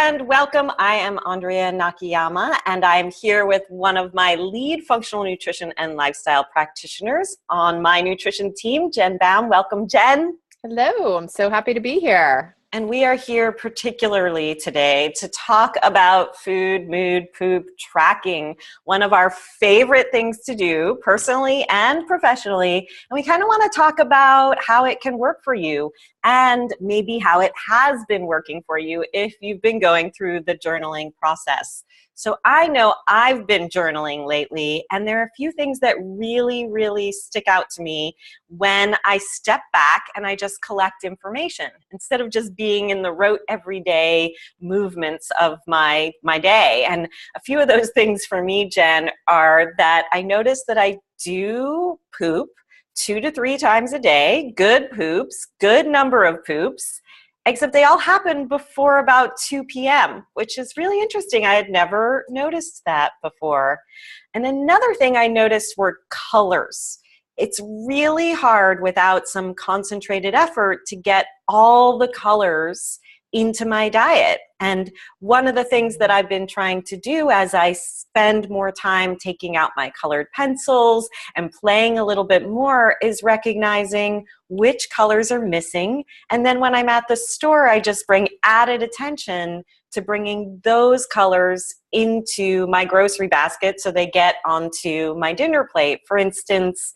and welcome. I am Andrea Nakayama, and I'm here with one of my lead functional nutrition and lifestyle practitioners on my nutrition team, Jen Baum. Welcome, Jen. Hello, I'm so happy to be here. And we are here particularly today to talk about food, mood, poop tracking, one of our favorite things to do personally and professionally. And we kind of want to talk about how it can work for you and maybe how it has been working for you if you've been going through the journaling process. So I know I've been journaling lately, and there are a few things that really stick out to me when I step back and I just collect information instead of just being in the rote everyday movements of my day. And a few of those things for me, Jen, are that I notice that I do poop 2 to 3 times a day, good poops, good number of poops, except they all happen before about 2 p.m., which is really interesting. I had never noticed that before. And another thing I noticed were colors. It's really hard without some concentrated effort to get all the colors into my diet. And one of the things that I've been trying to do as I spend more time taking out my colored pencils and playing a little bit more is recognizing which colors are missing. And then when I'm at the store, I just bring added attention to bringing those colors into my grocery basket so they get onto my dinner plate. For instance,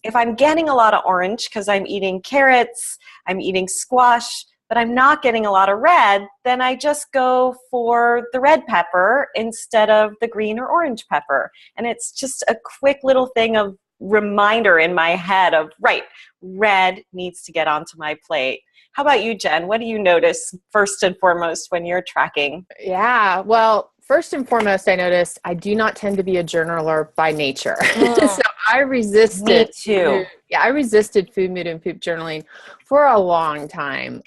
if I'm getting a lot of orange because I'm eating carrots, I'm eating squash, but I'm not getting a lot of red, then I just go for the red pepper instead of the green or orange pepper. And it's just a quick little thing of reminder in my head of, right, red needs to get onto my plate. How about you, Jen? What do you notice first and foremost when you're tracking? Yeah, well, first and foremost, I noticed I do not tend to be a journaler by nature. So I resisted. Me too. I resisted food, mood, and poop journaling for a long time.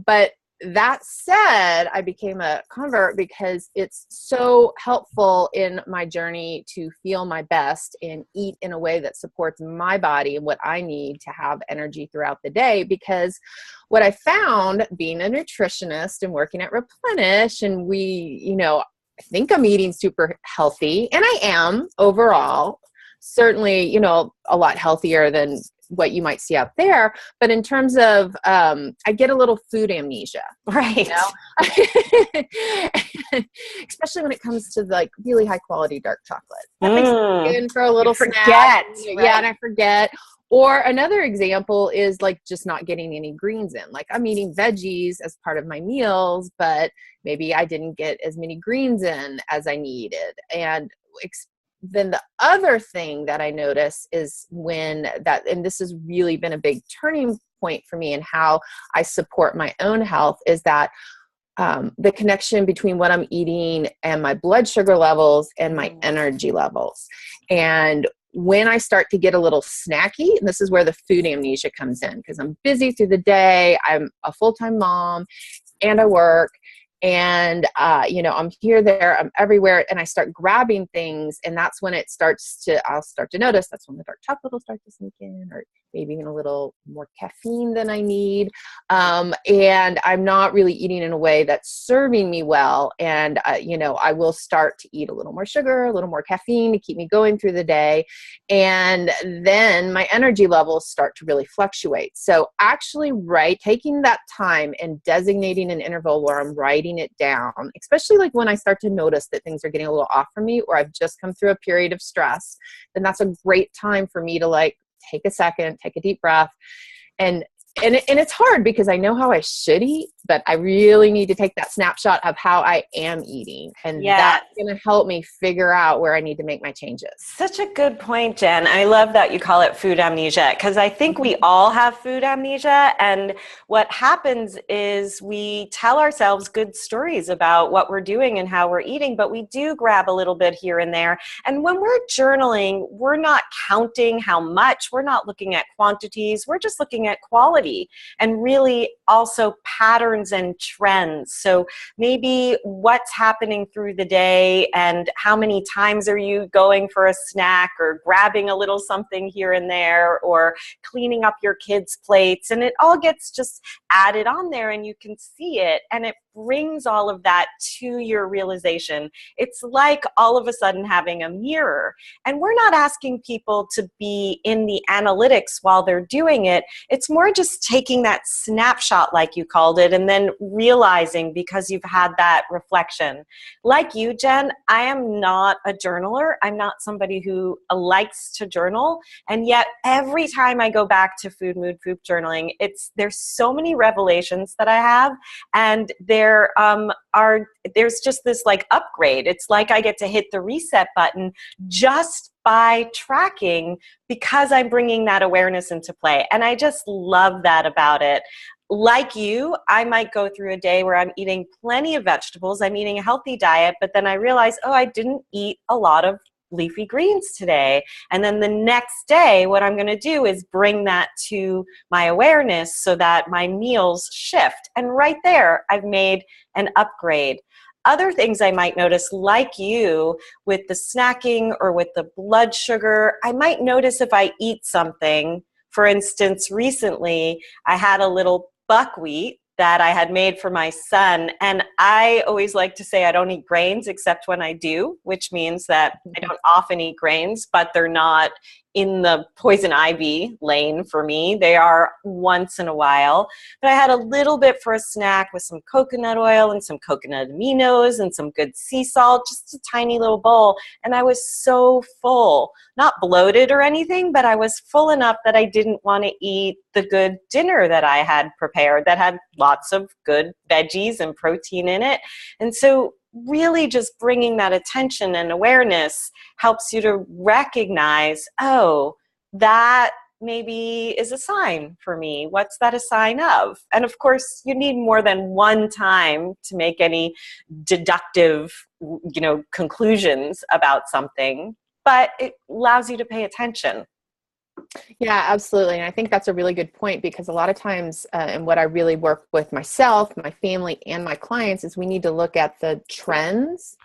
But that said, I became a convert because it's so helpful in my journey to feel my best and eat in a way that supports my body and what I need to have energy throughout the day. Because what I found being a nutritionist and working at Replenish, and I think I'm eating super healthy, and I am overall, certainly, a lot healthier than what you might see out there. But in terms of, I get a little food amnesia, right? Especially when it comes to like really high quality dark chocolate. That makes me in for a little snack. Right? Yeah, and I forget. Or another example is like just not getting any greens in. Like I'm eating veggies as part of my meals, but maybe I didn't get as many greens in as I needed. And then the other thing that I notice is and this has really been a big turning point for me in how I support my own health, is that the connection between what I'm eating and my blood sugar levels and my energy levels. And when I start to get a little snacky, and this is where the food amnesia comes in, because I'm busy through the day, I'm a full-time mom, and I work, and I'm here, there, I'm everywhere, and I start grabbing things, and that's when I'll start to notice that's when the dark chocolate will start to sneak in, or maybe even a little more caffeine than I need, and I'm not really eating in a way that's serving me well, and I will start to eat a little more sugar, a little more caffeine to keep me going through the day, and then my energy levels start to really fluctuate. So actually, taking that time and designating an interval where I'm writing it down, especially like when I start to notice that things are getting a little off for me, or I've just come through a period of stress, then that's a great time for me to like take a second, take a deep breath. And it's hard because I know how I should eat, but I really need to take that snapshot of how I am eating. And that's going to help me figure out where I need to make my changes. Such a good point, Jen. I love that you call it food amnesia, because I think we all have food amnesia. And what happens is we tell ourselves good stories about what we're doing and how we're eating, but we do grab a little bit here and there. And when we're journaling, we're not counting how much, we're not looking at quantities, we're just looking at quality and really also patterns patterns and trends. So maybe what's happening through the day and how many times are you going for a snack or grabbing a little something here and there or cleaning up your kids' plates. And it all gets just added on there and you can see it, and it brings all of that to your realization. It's like all of a sudden having a mirror. And we're not asking people to be in the analytics while they're doing it. It's more just taking that snapshot, like you called it, and then realizing because you've had that reflection. Like you, Jen, I am not a journaler. I'm not somebody who likes to journal. And yet every time I go back to food, mood, poop journaling, there's so many revelations that I have. And there's just this like upgrade. It's like I get to hit the reset button just by tracking because I'm bringing that awareness into play. And I just love that about it. Like you, I might go through a day where I'm eating plenty of vegetables. I'm eating a healthy diet, but then I realize, oh, I didn't eat a lot of leafy greens today. And then the next day, what I'm going to do is bring that to my awareness so that my meals shift. And right there, I've made an upgrade. Other things I might notice, like you, with the snacking or with the blood sugar, I might notice if I eat something. For instance, recently, I had a little buckwheat that I had made for my son. And I always like to say I don't eat grains except when I do, which means that I don't often eat grains, but they're not in the poison ivy lane for me. They are once in a while. But I had a little bit for a snack with some coconut oil and some coconut aminos and some good sea salt, just a tiny little bowl. And I was so full, not bloated or anything, but I was full enough that I didn't want to eat the good dinner that I had prepared that had lots of good veggies and protein in it. And so really just bringing that attention and awareness helps you to recognize, oh, that maybe is a sign for me. What's that a sign of? And of course, you need more than one time to make any deductive, conclusions about something, but it allows you to pay attention. Yeah, absolutely. And I think that's a really good point because a lot of times, and what I really work with myself, my family, and my clients is we need to look at the trends.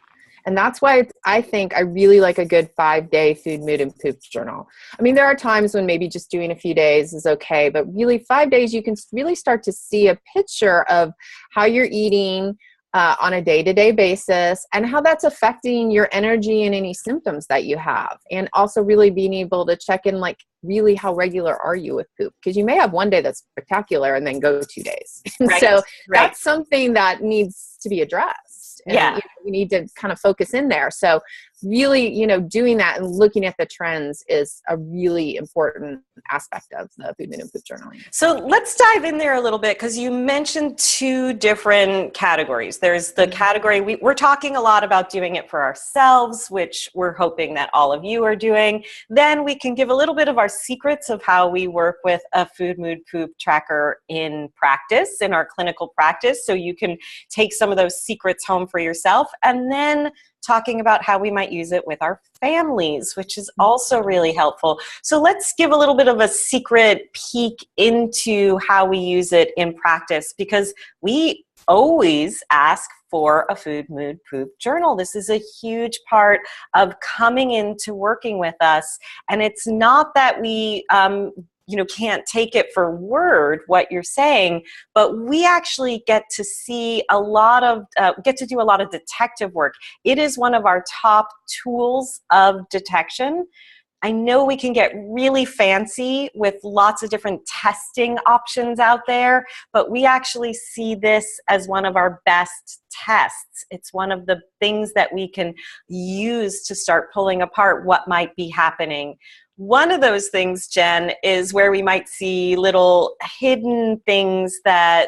And that's why I think I really like a good 5-day food, mood, and poop journal. I mean, there are times when maybe just doing a few days is okay, but really 5 days, you can really start to see a picture of how you're eating on a day-to-day basis and how that's affecting your energy and any symptoms that you have. And also really being able to check in, like, really how regular are you with poop? Because you may have one day that's spectacular and then go 2 days. Right. So right. That's something that needs to be addressed. And, yeah. We need to kind of focus in there. So really, doing that and looking at the trends is a really important aspect of the food, mood, and poop journaling. So let's dive in there a little bit because you mentioned 2 different categories. There's the category, we're talking a lot about doing it for ourselves, which we're hoping that all of you are doing. Then we can give a little bit of our secrets of how we work with a food, mood, poop tracker in practice, in our clinical practice. So you can take some of those secrets home for yourself. And then talking about how we might use it with our families, which is also really helpful. So let's give a little bit of a secret peek into how we use it in practice, because we always ask for a food, mood, poop journal. This is a huge part of coming into working with us. And it's not that we can't take it for word what you're saying, but we actually get to see get to do a lot of detective work. It is one of our top tools of detection. I know we can get really fancy with lots of different testing options out there, but we actually see this as one of our best tests. It's one of the things that we can use to start pulling apart what might be happening. One of those things, Jen, is where we might see little hidden things that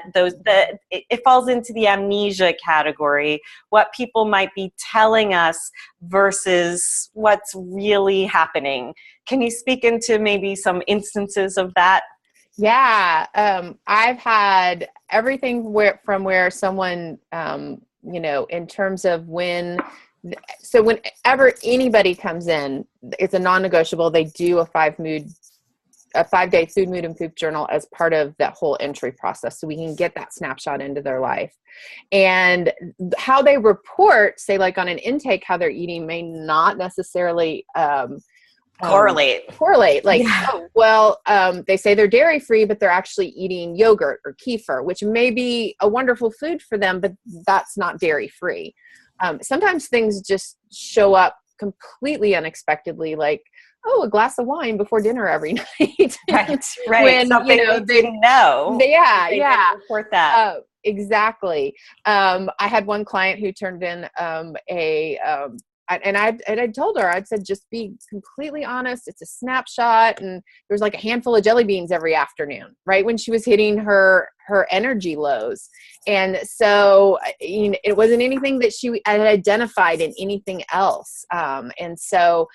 it falls into the amnesia category, what people might be telling us versus what's really happening. Can you speak into maybe some instances of that? Yeah, I've had everything from where someone, in terms of whenever anybody comes in, it's a non-negotiable. They do a 5 mood a 5-day food, mood, and poop journal as part of that whole entry process, so we can get that snapshot into their life. And how they report, say like on an intake, how they're eating may not necessarily correlate. Like, Yeah. oh, well, they say they're dairy free, but they're actually eating yogurt or kefir, which may be a wonderful food for them, but that's not dairy free. Sometimes things just show up completely unexpectedly, like, oh, a glass of wine before dinner every night. Right. When, Something they didn't know. Yeah. They didn't report that. Exactly. I had one client who turned in and I told her, I'd said, just be completely honest. It's a snapshot. And there's like a handful of jelly beans every afternoon, right when she was hitting her energy lows. And so it wasn't anything that she had identified in anything else. And so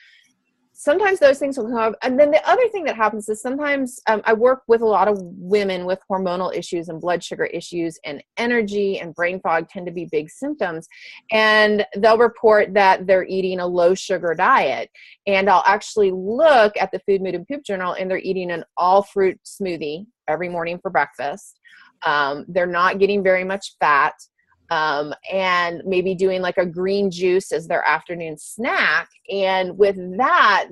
sometimes those things will come up. And then the other thing that happens is sometimes I work with a lot of women with hormonal issues and blood sugar issues, and energy and brain fog tend to be big symptoms. And they'll report that they're eating a low sugar diet. And I'll actually look at the food, mood, and poop journal, and they're eating an all fruit smoothie every morning for breakfast. They're not getting very much fat. And maybe doing like a green juice as their afternoon snack. And with that,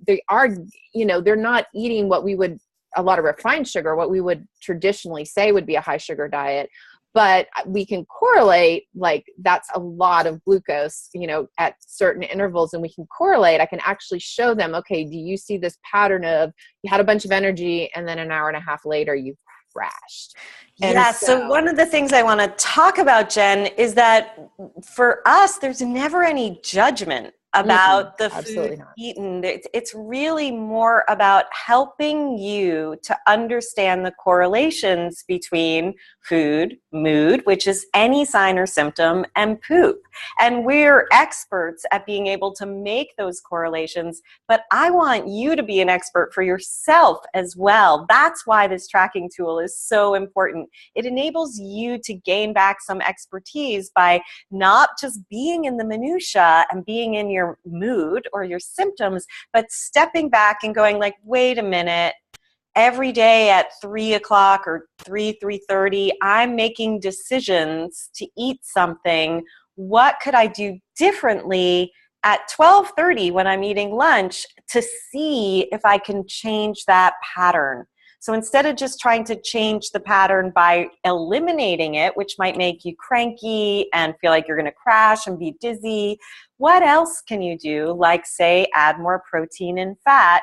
they are, they're not eating what we would, a lot of refined sugar, what we would traditionally say would be a high sugar diet. But we can correlate, like that's a lot of glucose, at certain intervals, and we can correlate. I can actually show them, okay, do you see this pattern of you had a bunch of energy and then an hour and a half later you crashed? Yeah, so one of the things I want to talk about, Jen, is that for us, there's never any judgment about the food eaten. It's really more about helping you to understand the correlations between food, mood, which is any sign or symptom, and poop. And we're experts at being able to make those correlations, but I want you to be an expert for yourself as well. That's why this tracking tool is so important. It enables you to gain back some expertise by not just being in the minutia and being in your mood or your symptoms, but stepping back and going like, wait a minute, every day at 3 o'clock or 3:30, I'm making decisions to eat something. What could I do differently at 12:30 when I'm eating lunch to see if I can change that pattern? So instead of just trying to change the pattern by eliminating it, which might make you cranky and feel like you're going to crash and be dizzy, what else can you do? Like, say, add more protein and fat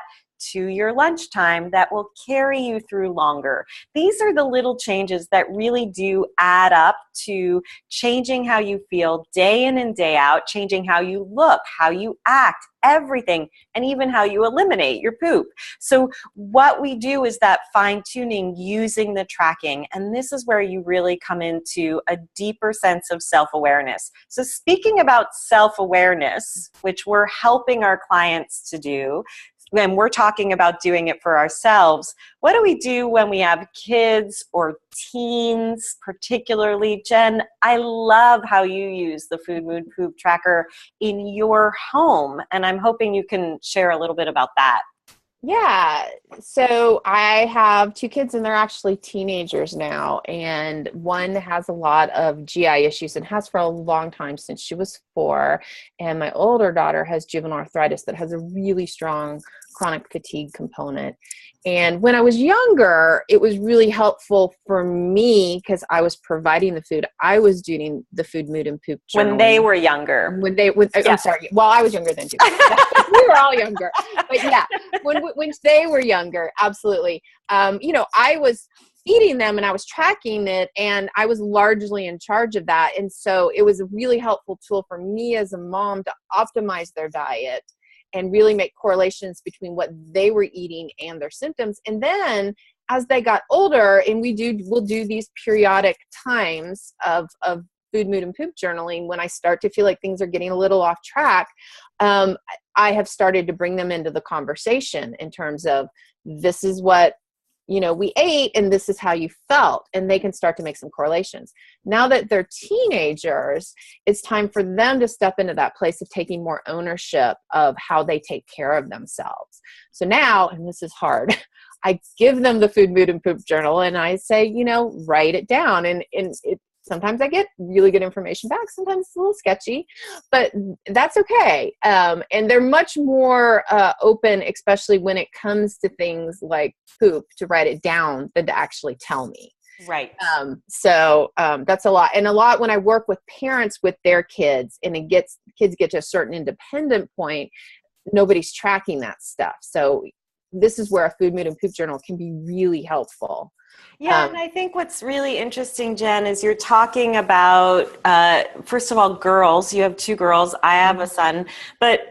to your lunchtime that will carry you through longer. These are the little changes that really do add up to changing how you feel day in and day out, changing how you look, how you act, everything, and even how you eliminate your poop. So what we do is that fine-tuning using the tracking, and this is where you really come into a deeper sense of self-awareness. So speaking about self-awareness, which we're helping our clients to do, when we're talking about doing it for ourselves, what do we do when we have kids or teens particularly? Jen, I love how you use the food, mood, poop tracker in your home, and I'm hoping you can share a little bit about that. Yeah. So I have 2 kids, and they're actually teenagers now. And one has a lot of GI issues and has for a long time, since she was 4. And my older daughter has juvenile arthritis that has a really strong chronic fatigue component. And when I was younger, it was really helpful for me because I was providing the food. I was doing the food, mood, and poop journaling. When they were younger. I'm sorry. Well, I was younger then too. We were all younger. But yeah, when they were younger, absolutely. I was feeding them and I was tracking it, and I was largely in charge of that. And so it was a really helpful tool for me as a mom to optimize their diet and really make correlations between what they were eating and their symptoms. And then as they got older, and we'll do these periodic times of food, mood, and poop journaling, when I start to feel like things are getting a little off track, I have started to bring them into the conversation in terms of, this is what we ate and this is how you felt, and they can start to make some correlations. Now that they're teenagers, it's time for them to step into that place of taking more ownership of how they take care of themselves. So now, and this is hard, I give them the food, mood, and poop journal, and I say, you know, write it down. And it, sometimes I get really good information back. Sometimes it's a little sketchy, but that's okay. And they're much more open, especially when it comes to things like poop, to write it down than to actually tell me. Right. So that's a lot. And a lot when I work with parents with their kids, and kids get to a certain independent point, nobody's tracking that stuff. So this is where a food, mood, and poop journal can be really helpful. Yeah, and I think what's really interesting, Jen, is you're talking about, first of all, girls. You have 2 girls. I have a son. But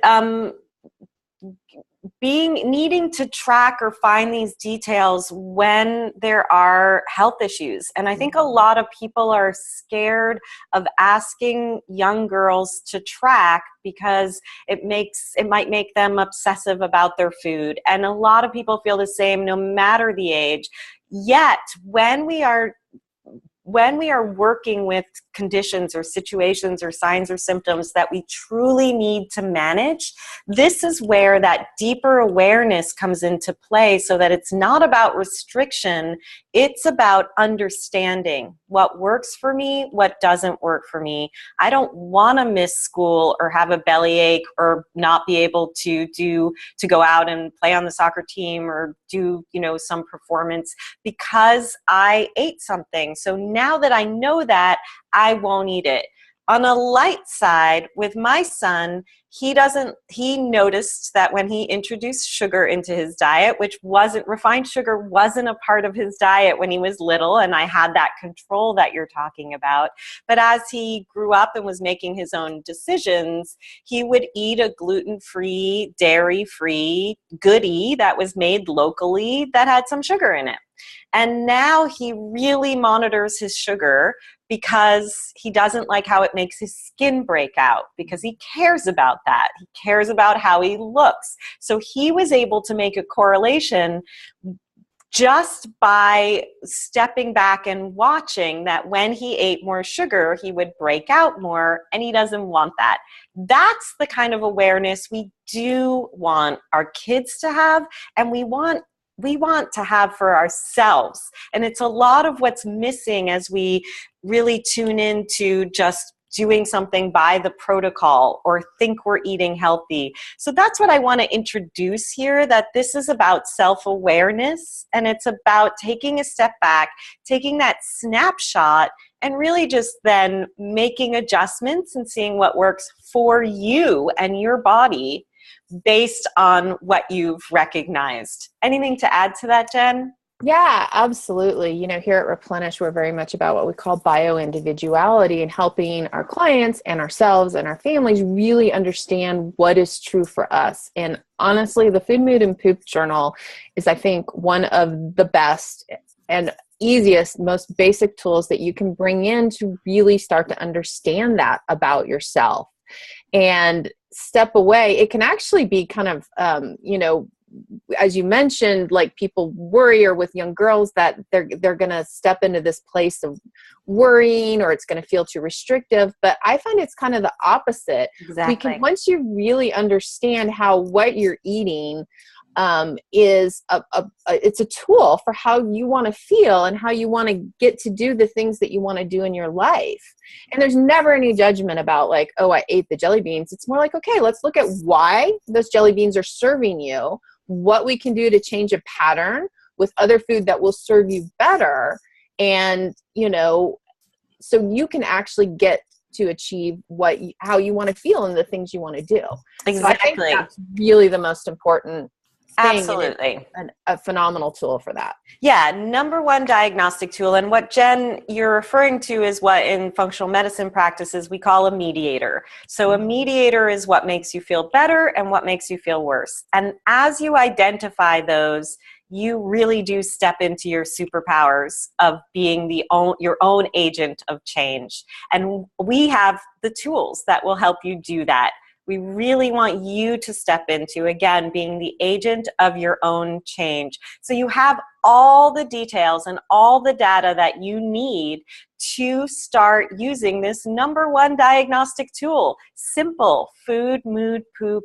needing to track or find these details when there are health issues. And I think a lot of people are scared of asking young girls to track because it might make them obsessive about their food. And a lot of people feel the same no matter the age. Yet when we are working with conditions or situations or signs or symptoms that we truly need to manage, this is where that deeper awareness comes into play, so that it's not about restriction, it's about understanding what works for me, what doesn't work for me. I don't want to miss school or have a bellyache or not be able to go out and play on the soccer team or do, some performance because I ate something. So now that I know that, I won't eat it. On a light side, with my son, he noticed that when he introduced sugar into his diet, which refined sugar wasn't a part of his diet when he was little, and I had that control that you're talking about. But as he grew up and was making his own decisions, he would eat a gluten-free, dairy-free goodie that was made locally that had some sugar in it. And now he really monitors his sugar because he doesn't like how it makes his skin break out, because he cares about that. He cares about how he looks. So he was able to make a correlation just by stepping back and watching that when he ate more sugar, he would break out more, and he doesn't want that. That's the kind of awareness we do want our kids to have, and we want to have for ourselves. And it's a lot of what's missing as we really tune into just doing something by the protocol or think we're eating healthy. So that's what I want to introduce here, that this is about self-awareness, and it's about taking a step back, taking that snapshot, and really just then making adjustments and seeing what works for you and your body based on what you've recognized. Anything to add to that, Jen? Yeah, absolutely. Here at Replenish, we're very much about what we call bio-individuality and helping our clients and ourselves and our families really understand what is true for us. And honestly, the Food, Mood, and Poop Journal is, I think, one of the best and easiest, most basic tools that you can bring in to really start to understand that about yourself. And step away, it can actually be kind of, as you mentioned, like people worry, or with young girls that they're going to step into this place of worrying, or it's going to feel too restrictive. But I find it's kind of the opposite. Exactly. Once you really understand how what you're eating is it's a tool for how you want to feel and how you want to get to do the things that you want to do in your life. And there's never any judgment about like, oh, I ate the jelly beans. It's more like, okay, let's look at why those jelly beans are serving you, what we can do to change a pattern with other food that will serve you better. And, so you can actually get to achieve how you want to feel and the things you want to do. Exactly. So I think that's really the most important thing. Absolutely. A phenomenal tool for that. Yeah, number one diagnostic tool. And what, Jen, you're referring to is what in functional medicine practices we call a mediator. So a mediator is what makes you feel better and what makes you feel worse. And as you identify those, you really do step into your superpowers of being your own agent of change. And we have the tools that will help you do that. We really want you to step into, again, being the agent of your own change. So you have all the details and all the data that you need to start using this number one diagnostic tool. Simple: food, mood, poop.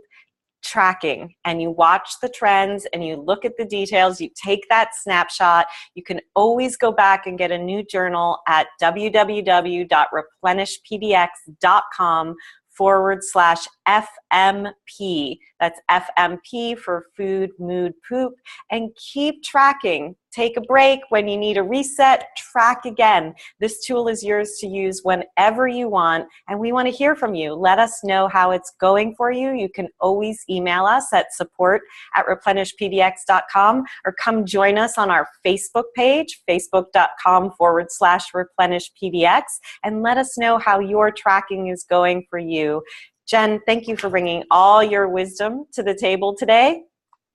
tracking and you watch the trends and you look at the details, you take that snapshot, you can always go back and get a new journal at www.replenishpdx.com/FMP. That's FMP for food, mood, poop, and keep tracking. Take a break when you need a reset, track again. This tool is yours to use whenever you want, and we want to hear from you. Let us know how it's going for you. You can always email us at support@replenishpdx.com or come join us on our Facebook page, facebook.com/replenishpdx, and let us know how your tracking is going for you. Jen, thank you for bringing all your wisdom to the table today.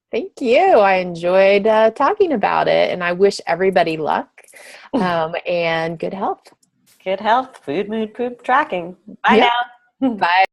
Thank you. I enjoyed talking about it, and I wish everybody luck and good health. Good health, food, mood, poop, tracking. Bye now. Bye.